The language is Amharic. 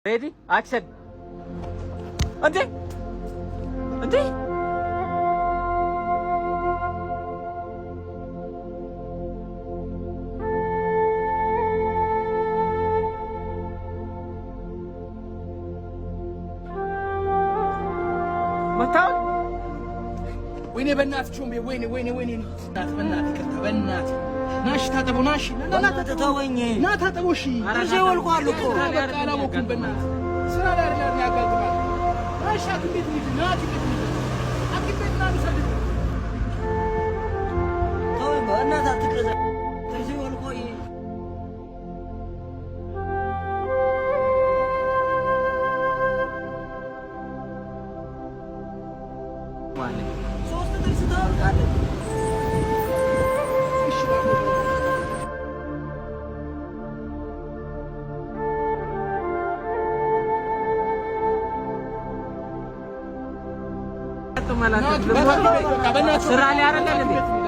Ready? Action. Ante. Ante. መታው ወይኔ በእናትህ ቾምቤ ወይኔ በእናትህ ናሽ ታጠቡ ናሽ ና ታጠበኝ ና ታጠቡ እሺ አረጄ ወልቋል እኮ አላወኩም በእናትህ ስራ ላይ አይደለም ያጋጥማል ናሽ አትቤት ልጅ ናት አትቤት ና ልሰድ ተወኝ በእናትህ አትቅረዛ አረጄ ወልቆይ ማለት ሶስት ጥርስ ታወርቃለህ ስራ ላይ አይደለም እንዴ